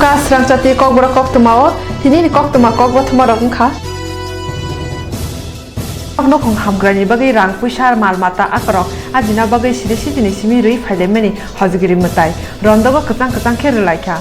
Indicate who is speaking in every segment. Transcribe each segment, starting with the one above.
Speaker 1: Ungka Swrangchati Kokborok Koktwma tini Koktwma Kokborok ungka no khong hamgrani bagai rang pushar mal mata akrok ajina bagai sidi sidi simi rui phailemeni hojgiri mutai rondogo kacang kherlaikha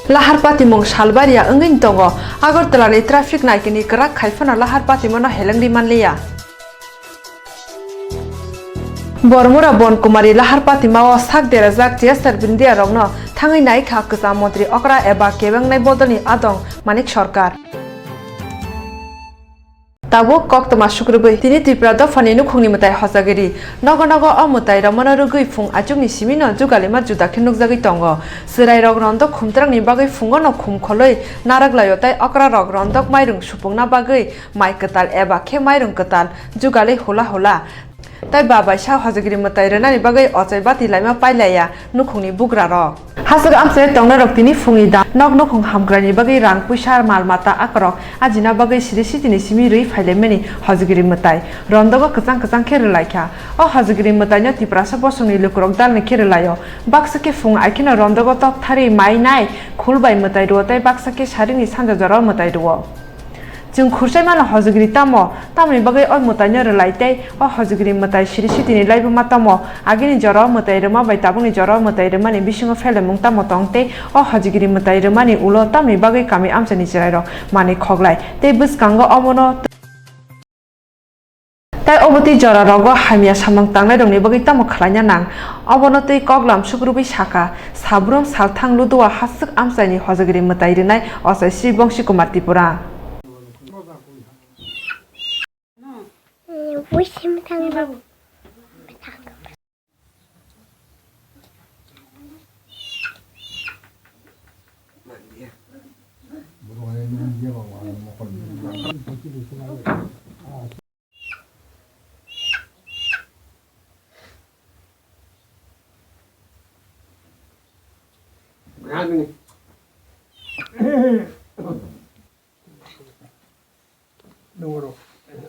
Speaker 1: Laharpati mong salbaria engin tongo Agartala ni traffic naikini kerak khaifana Laharpati mono helengdi manliya Bormura Bon Kumari Laharpati mao sak derajak jesar bindia rogno thangai naikha kasa mantri okra eba kebengnai bodolni adong manik sarkar Tabo Koktwma Sukrubai tini Tripura dofani nukhungni mutai hosagiri nogo amutai ramana rugui phung achungni simino jugalima judakhe nukjagui tongo serai rok rondok khumtrangni bagai fungono khumkholoi naraklayo tai okra rok rondok mairung supungna bagai mai ketal eba khe mairung ketal jugali hola tai babai sa hosagiri mutai renani bagai ochai bati laima pailaya nukhungni bugra rok hasag amse tongna rok tini fungi da nog khung hamgrani bagai rang puisar mal mata akrok ajina bagai sidi simi rui phailemeni hojgiri mutai rondogo kacang kherlaikha o hojgiri mutai no tiprasa bosongni lukrok dalni kherlayo baksake fung aikina rondogo tok thari mai nai khulbai mutai ro tai baksake sarini sanja jora mutai ro Jung kursai mana hojgiri tamni bagai oi mutai no relaitai o hojgiri mutai sidi ni laibu matamo agini jora mutai rema bai tabungni jora mutai remani bisingo felemung tamo tongte o hojgiri mutai remani ulo tamni bagai kami amsani chirairo mani khoglai tei buskango omono tai oboti jora rogo hamia samang tangnai rongni bagai tamo khlaina nang obono tei koklam sukrubai saka sabrum salthang ludua hasuk amsani hojgiri mutai renai osai Swrangchati Kumar Tripura
Speaker 2: Восемь там.
Speaker 3: Número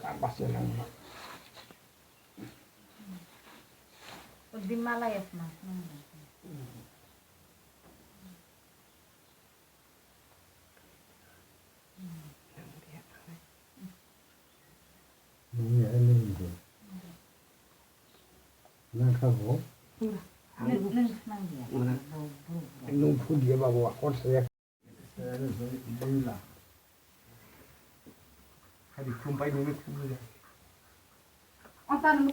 Speaker 3: apasionado.
Speaker 4: Di Malayas mas.
Speaker 3: Nakabo. Nung pudia bawa konsep. Bila. Hari kumpai dulu pudia.
Speaker 4: Otan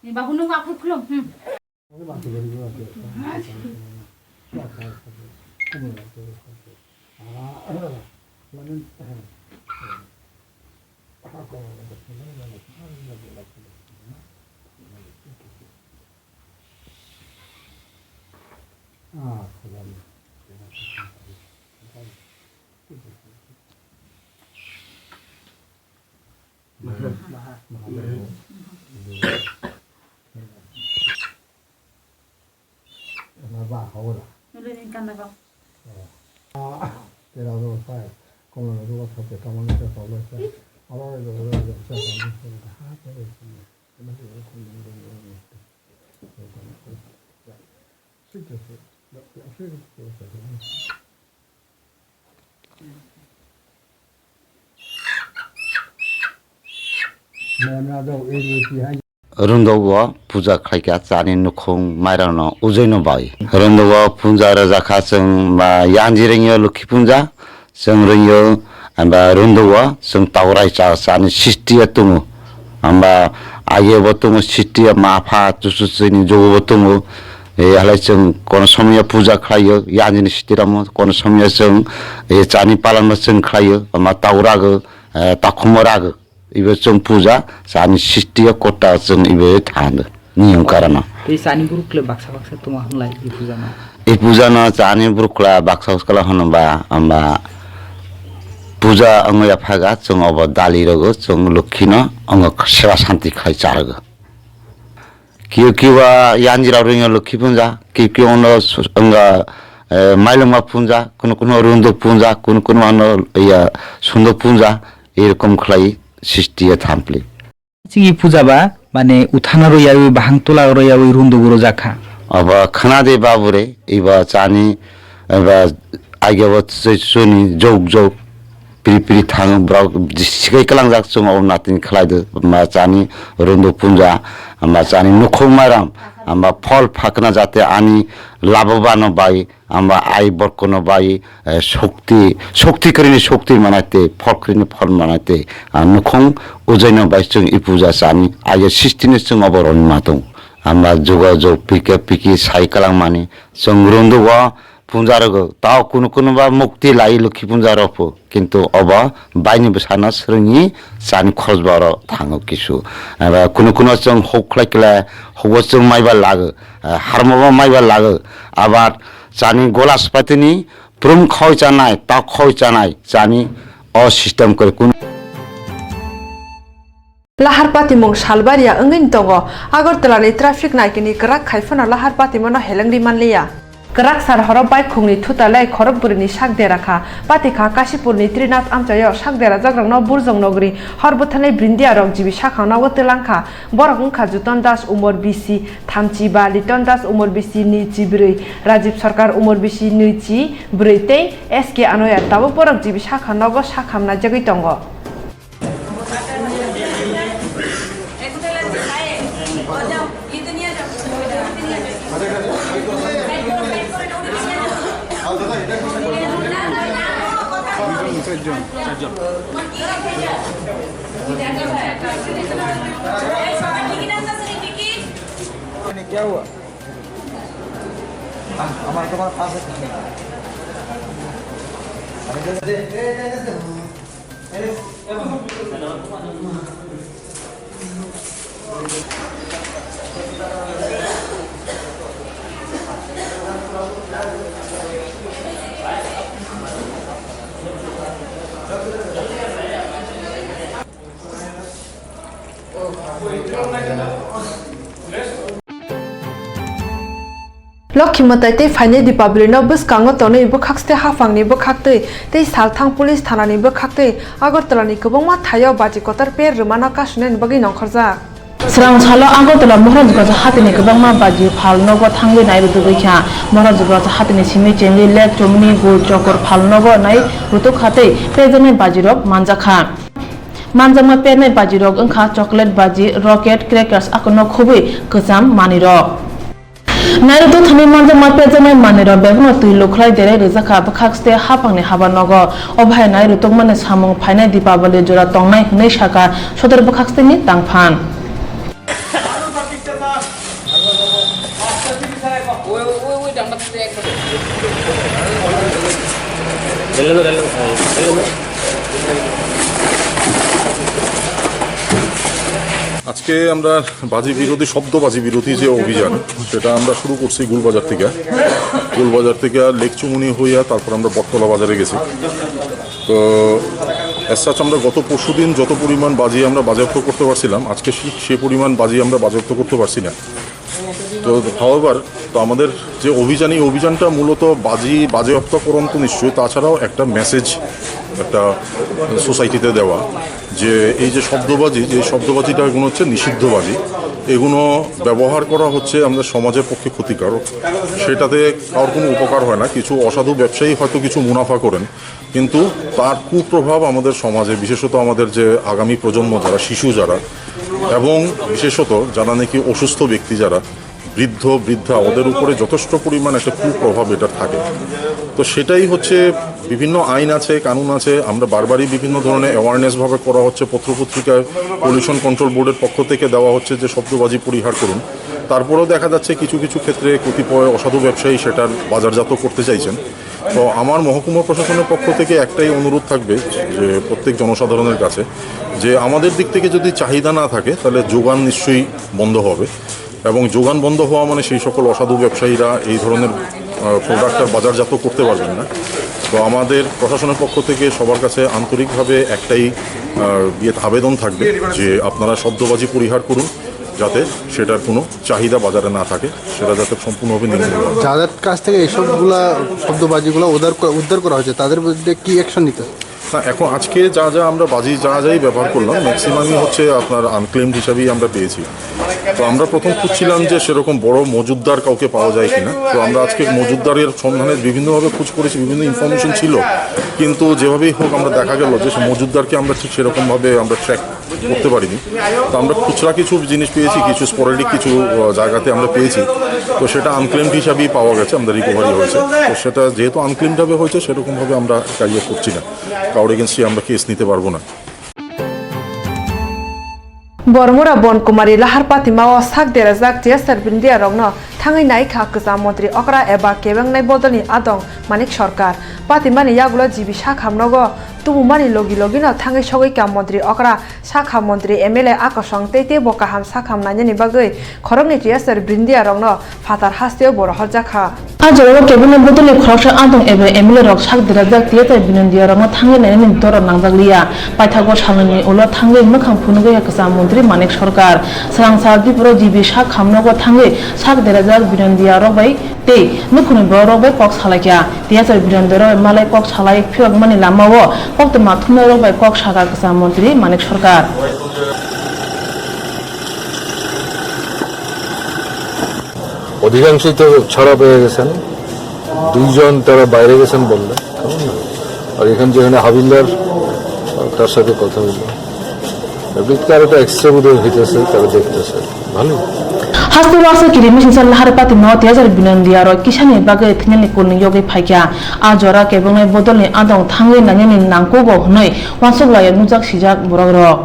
Speaker 4: Ni bahu nunggu aku belum. Nulisin ka na ba?
Speaker 3: Pero no sabe cómo lo digo porque estamos en ese pueblo ahora lo veo yo sé
Speaker 5: Rundowa puja khaika chani nukhung mairano ujaino bai rundowa punja raja khachung ma yanjirengyo lukhi punja chung rengyo amba rundowa chung taurai cha chani sistiya tungu amba ayebo tungu sistiya mafa chusuchini jogo tungu e halai chung kono somya puja khlayo yanjini sistiramo kono somya chung e chani palanma chung khlayo amba taurago takhumarago ibe chung puja sani sistiya kota chung ibe thand niyam karana
Speaker 6: ei sani burukle baksa tuma hunlai
Speaker 5: i puja na chani burukla baksa kala honba amba puja angya phaga chung obo dali rogo chung lukhina ang sewa shanti khai charago kiwa yanjira ringa lukhi puja kiwa ono anga mailama puja কোনো rundo puja কোনো ano ya sundo puja এরকম খলাই সৃষ্টি থামপ্লি
Speaker 6: চিকি পূজা বা মানে উঠানা রইয়াবি বাহাং তোলা রইয়াবি রুন্দুগুরো জাখা
Speaker 5: अब खाना दे बाबुरे इबा चानी एबा आइगेबो चुनि जौग जौग पिरि पिरि थाङ ब्राउ सिकै कलां जाक जों अब नातिन खलायदो मा चानी रुन्दु पुंजा मा चानी नुखौ माराम आमा फल फाकना जाते आनी लाभबान बाई आमा आइ बरकनो बाई शक्ति करिनि शक्ति मानाते फल करिनि फल मानाते नुखौ उजैनो बाई जों इ पूजा चानी आइ सिस्टिनि जों अबरन मातों আমরা যোগাযোগ পিকে পিকি সাইকেলাং মানে সংরন্দ বা পুঞ্জারগো তাও কোনো কোনো বা মুক্তি লাই লক্ষ্মী পুঞ্জার অপ কিন্তু অবা বাইনি বসানা সরঙি চানি খরচবার থাঙো কিছু এবার কোনো কোনো जों হকলাইকলা হবো जों মাইবা লাগো হারমাবা মাইবা লাগো আবার চানি গলাস পাতিনি প্রম খাওয়াই জানাই তা খাওয়াই জানাই চানি অ সিস্টেম করে কোন
Speaker 1: lahar pati mong salbaria engin tongo agartala ni traffic naikini kerak khaifana lahar pati mono helengri manliya kerak sar horo bike khungni thutalai khorokburni sakdera kha pati kha kasipurni trinath amchayo sakdera jagrangno burjong nogri horbothane brindia rok jibi sakhangno telangkha borok ungkha juton das umor bisi thamchi ba liton das umor bisi nichi brei rajiv sarkar umor bisi nichi brei tei sk anoya tabo borok jibi sakhangno go sakhamna jagoi tongo
Speaker 2: क्या हुआ हमारे तुम्हारा पास
Speaker 1: Lokhi matai te faine dipabli no bus kango tone ibo khakste hafang ni bo khakte te salthang police thana ni bo khakte agartala ni kobong ma thayo baji kotar per rumana kasne bagi nongkharja
Speaker 7: Swrangchati Agartala Mohranjuga hatini kwbangma baji phalnogo thangwi nai rutugikha Mohranjuga hatini simi chengli lek chomni go chokor phalnogo nai rutuk hate pejane bajirok manjakha manjama perne bajirok ongkha chocolate baji rocket crackers akono khubui kwcham manirok Nairuto thani manjama pejane maniro bebno tui lokhlai dere rijaka bkhakste hapangni habanogo obhai nairuto mane samung phainai dipabali jora tongnai hnei saka sodor bkhakste ni tangphan
Speaker 8: আজকে আমরা বাজি বিরোধী শব্দবাজি বিরোধী যে অভিযান সেটা আমরা শুরু করছি গুলবাজার থেকে লেকচুমনি হইয়া তারপর আমরা বটতলা বাজারে গেছি তো এসাচ আমরা গত পরশুদিন যত পরিমাণ বাজি আমরা বাজেয়াপ্ত করতে পারছিলাম আজকে সে পরিমাণ বাজি আমরা বাজেয়াপ্ত করতে পারছি না তো হাওয়ার তো আমাদের যে অভিযানটা মূলত বাজেয়াপ্তকরণ তো নিশ্চয়ই তাছাড়াও একটা মেসেজ একটা সোসাইটিতে দেওয়া যে এই যে শব্দবাজিটা এগুলো হচ্ছে নিষিদ্ধ বাজি এগুলো ব্যবহার করা হচ্ছে আমাদের সমাজের পক্ষে ক্ষতিকারক সেটাতে কারোর কোনো উপকার হয় না কিছু অসাধু ব্যবসায়ী হয়তো কিছু মুনাফা করেন কিন্তু তার কুপ্রভাব আমাদের সমাজে বিশেষত আমাদের যে আগামী প্রজন্ম যারা শিশু যারা এবং বিশেষত যারা নাকি অসুস্থ ব্যক্তি যারা বৃদ্ধা ওদের উপরে যথেষ্ট পরিমাণ একটা কুপ্রভাব এটা থাকে তো সেটাই হচ্ছে বিভিন্ন আইন আছে কানুন আছে আমরা বারবারই বিভিন্ন ধরনের অ্যাওয়ারনেস ভাবে করা হচ্ছে পত্রপত্রিকায় পলিউশন কন্ট্রোল বোর্ডের পক্ষ থেকে দেওয়া হচ্ছে যে শব্দবাজি পরিহার করুন তারপরেও দেখা যাচ্ছে কিছু ক্ষেত্রে কতিপয় অসাধু ব্যবসায়ী সেটার বাজারজাত করতে চাইছেন তো আমার মহকুমা প্রশাসনের পক্ষ থেকে একটাই অনুরোধ থাকবে যে প্রত্যেক জনসাধারণের কাছে যে আমাদের দিক থেকে যদি চাহিদা না থাকে তাহলে যোগান নিশ্চয়ই বন্ধ হবে এবং যোগান বন্ধ হওয়া মানে সেই সকল অসাধু ব্যবসায়ীরা এই ধরনের প্রোডাক্টটা বাজারজাত করতে পারবেন না তো আমাদের প্রশাসনের পক্ষ থেকে সবার কাছে আন্তরিকভাবে একটাই আবেদন থাকবে যে আপনারা শব্দবাজি পরিহার করুন যাতে সেটার কোনো চাহিদা বাজারে না থাকে সেটা যাতে সম্পূর্ণভাবে নির্মূল হয়
Speaker 9: যাদের কাছ থেকে এইসবগুলা শব্দবাজিগুলো উদ্ধার করা হয়েছে তাদের বিরুদ্ধে কি অ্যাকশন নিতে
Speaker 8: না এখন আজকে যা যা আমরা বাজি যাই ব্যবহার করলাম ম্যাক্সিমামই হচ্ছে আপনার আনক্লেমড হিসাবেই আমরা পেয়েছি। তো আমরা প্রথম খুঁজছিলাম যে সেরকম বড় মজুদদার কাউকে পাওয়া যায় কিনা। তো আমরা আজকে মজুদদারের সন্ধানে বিভিন্নভাবে খোঁজ করেছি, বিভিন্ন ইনফরমেশন ছিল, কিন্তু যেভাবেই হোক আমরা দেখা গেল যে সে মজুদদারকে আমরা ঠিক সেরকমভাবে আমরা ট্র্যাক করতে পারিনি। তো আমরা খুচরা কিছু জিনিস পেয়েছি, কিছু স্পোরেডিক কিছু জায়গাতে আমরা পেয়েছি। তো সেটা আনক্লেমড হিসাবেই পাওয়া গেছে, আমাদের রিকভারি হয়েছে। তো সেটা যেহেতু আনক্লেমডভাবে হয়েছে সেরকমভাবে আমরা কারিয়ে করছি না, কারোর এগেন্স্টে আমরা কেস নিতে পারবো না।
Speaker 1: বরমুরা বনকুমারী লাহার পাতিমা ও সাক দেরা জাক জেসার বিন্দিয়া রংনো থাঙ্গै नायखा गोजा मन्त्री अकरा एबा केबेंनाय बदलनि आदं मानिक सरकार पातिमानि यागुलो जिबि साखामनगो तुमुमानि लगी लगिनो थांगै सगैका मन्त्री अकरा साखा मन्त्री एमएलए आकसं तेते बकाहाम साखामनायनि बागै खरंनि टियासर बिन्दिया रंनो फातार हास्तेव बर हरजाखा
Speaker 7: आजरो केबिनेट बदलनि खरसा आदं एबा एमएलए रक साक देरा जाक तियाता बिनदिया रंनो थांगै नायनि दर नांजागलिया पाइथागो सालनि उलो थांगै मोखां फुनुगै गोजा मन्त्री मानिक सरकार स्रांसार दिपुरो जिबि साखामनगो थांगै साक देरा बिरन्दिया रबाय ते नुखुनि बरबाय पक सालायया तियासर बिरन्दिया मालाय पक सालाय फियक मानि लामावो कोक्तमा थुनो रबाय पक सागा गोसा मन्त्री मानिक सरकार
Speaker 3: অধিকাংশই তো ছাড়া পেয়ে গেছেন, দুইজন তারা বাইরে গেছেন বললেন। আর এখানে যেখানে হাবিলদার তার সাথে কথা হইল, তারা তো এক্সট্রা বোধহয় হইতেছে, তারা দেখতেছে ভালো।
Speaker 7: हास्ते वासे किरि मिसिनसार लाहार पाति न तियाजार बिनदिया र किसाननि बागै थिनेनि कुलनि योगै फाइक्या आजरा केबंनाय बदलनि आदं थांगै नायनि नांगौगो हनै वासुगलाय नुजाक सिजाक बरगरक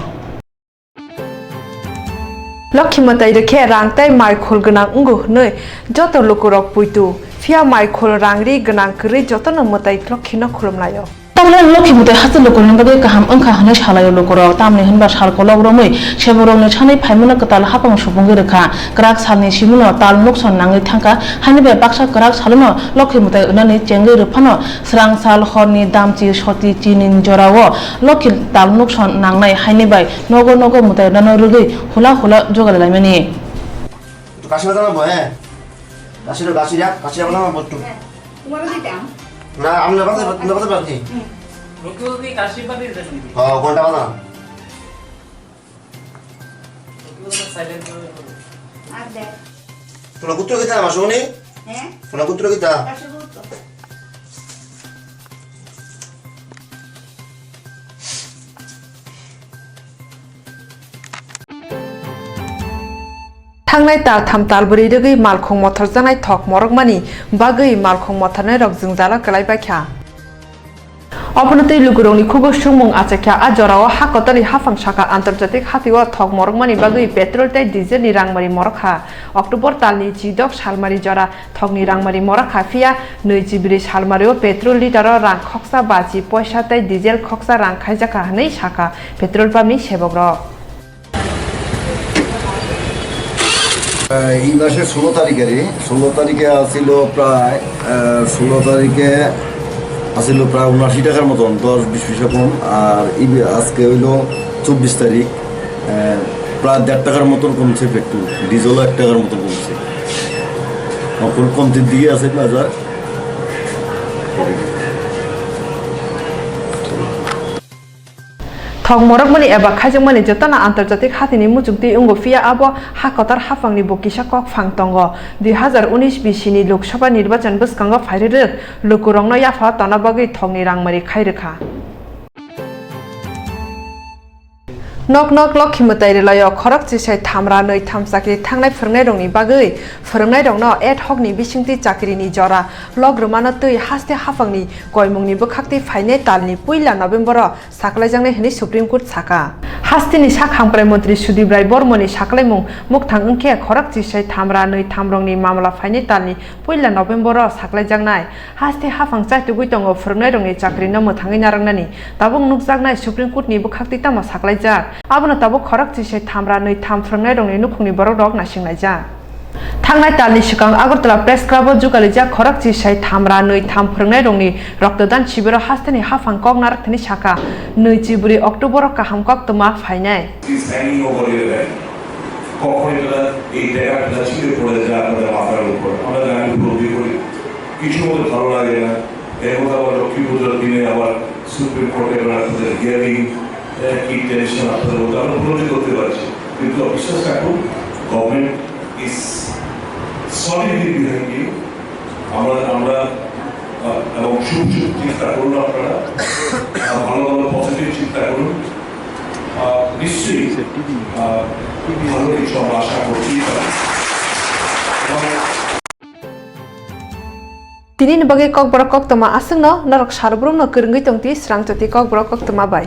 Speaker 1: लक्ष्मीमताई रेखे रांगताय माइखोल गनां उंगु हनै जत लोकरक पुइतु फिया माइखोल रांगरि गनां करै जतन मताई लक्ष्मीनो खुलुमलायो
Speaker 7: तामले लक्ष्मीमताई हास्ते लोकरनि बागै गाहाम अंखा हनै सालायो लोकरक तामने होनबा सालकलक रमै सेबरंनि सानै फाइमोना कताल हापां सुबुंगै रेखा ग्राक सालनि सिमुनो ताल नुकसान नाङै थांका हानिबे बाक्सा ग्राक सालनो लक्ष्मीमताई उनानै चेंगै रफानो स्रां साल हरनि दामचि सति चिनिन जरावो लक्ष्मी ताल नुकसान नांनाय हानिबाय नगो नगो मताई उनानो रुगै हुला हुला जगाले लाइमानि
Speaker 2: তো কাশি বাজানো বহে কাশিরা বানানো বট্টু
Speaker 4: তোমারও দিতাম
Speaker 2: না আমি না বাজাতে পারছি
Speaker 9: রুকু কি কাশি পাতি দিতেছ নাকি
Speaker 2: হ্যাঁ কোনটা বানা
Speaker 9: সাইলেন্ট
Speaker 4: আর দেখ
Speaker 2: তোরা কুত্র কিতা আমার শুনি
Speaker 4: হ্যাঁ
Speaker 2: তোরা কুত্র কিতা
Speaker 4: কাশি বলতো
Speaker 1: थांनाय ताल थाम तालबरी रगै मालखं मथर जानाय थक मरगमानि बागै मालखं मथरनाय रग जोंजाला गलाय बाख्या अपनतै लुगुरंनि खुगो सुमुं आचाख्या आजराव हाकतलि हाफां साखा आन्तर्जातिक हातिवा थक मरगमानि बागै पेट्रोल तै डिजेलनि रांमारि मरखा अक्टोबर तालनि 14 सालमारि जरा थकनि रांमारि मरखा फिया 22 सालमारियाव पेट्रोल लिटार रां खक्सा 50 पैसा तै डिजेल खक्सा रां खायजाखा हनै साखा पेट्रोल पाम्पनि सेबग्र
Speaker 10: এই মাসের 16 তারিখে আসিল প্রায় 16 তারিখে আসিল প্রায় 79 টাকার মতন 10-20 পয়সা কম। আর আজকে হইল 24 তারিখ, প্রায় 1.5 টাকার মতন কমছে পেট্রোল, ডিজেলও 1 টাকার মতন কমছে। এখন কমতির দিকে আছে বাজার।
Speaker 1: थक मरगमानि एबा खायजोंमानि जतना आन्तर्जातिक हातिनि मुजुक्ति उंगो फिया आबो हाकतार हाफांनि बकिसा कक फां तंगो 2019 बिसिनि लोकसभा निर्वाचन बसकांगो फाइरेर लोकुरंनो याफा तना बागै थकनि रांमारि खायरोखा नक नक लक्ष्मीमताई रेलायो खरक चिसाय थामरा नै थामसाखि थांनाय फोरोंनाय रंनि बागै फोरोंनाय रंनो एड हकनि बिसिंति चाकरिनि जरा लग्रमानो तै हास्ते हाफांनि गयमुंनि बखाक्ति फाइनाय तालनि पहिला नभेम्बर साखलायजांनाय हनि सुप्रीम कोर्ट साका हास्तेनि साखामग्राय मन्त्री सुदीप राय बर्मनि साखलायमुं मुखथां अंखे खरक चिसाय थामरा नै थामरंनि मामला फाइनाय तालनि पहिला नभेम्बर साखलायजांनाय हास्ते हाफां चाइतुगै दंगो फोरोंनाय रंनि चाकरि नमो थाङै नारंनानि ताबुं नुकजागनाय सुप्रीम कोर्टनि बखाक्ति तामा साखलायजाक आबोनो ताबो खरक चिसाय थामरा नै थाम फोरोंनाय रंनि नुखुंनि बरक रक नासिंनायजा थांनाय तालनि सिगां आगरतला प्रेस क्लाबआव जुगालिजा खरक चिसाय थामरा नै थाम फोरोंनाय रंनि रक्तदान शिबिराव हास्तेनि हाफां कक नारकथनि साखा 22 अक्टोबर काहाम कक्तमा फाइनाय
Speaker 11: কিছু ভালো লাগে না এর মধ্যে আবার লক্ষ্মী পুজোর দিনে আবার সুপ্রিম কোর্টে আপনাদের হিয়ারিং কি টেনশন আপনাদের মধ্যে আমরা উপলব্ধি করতে পারছি, কিন্তু বিশ্বাস রাখুন গভর্নমেন্ট ইজ সলিডলি বিহাইন্ড ইউ। আমরা এবং শুভ চিন্তা করুন, আপনারা ভালো ভালো পজিটিভ চিন্তা করুন, নিশ্চয়ই ভালো কিছু আমরা আশা করছি।
Speaker 1: Tini ni bagi Kokborok Koktwma asung no norok sarbrum no kerengui tongti Swrangchati Kokborok Koktwma bai.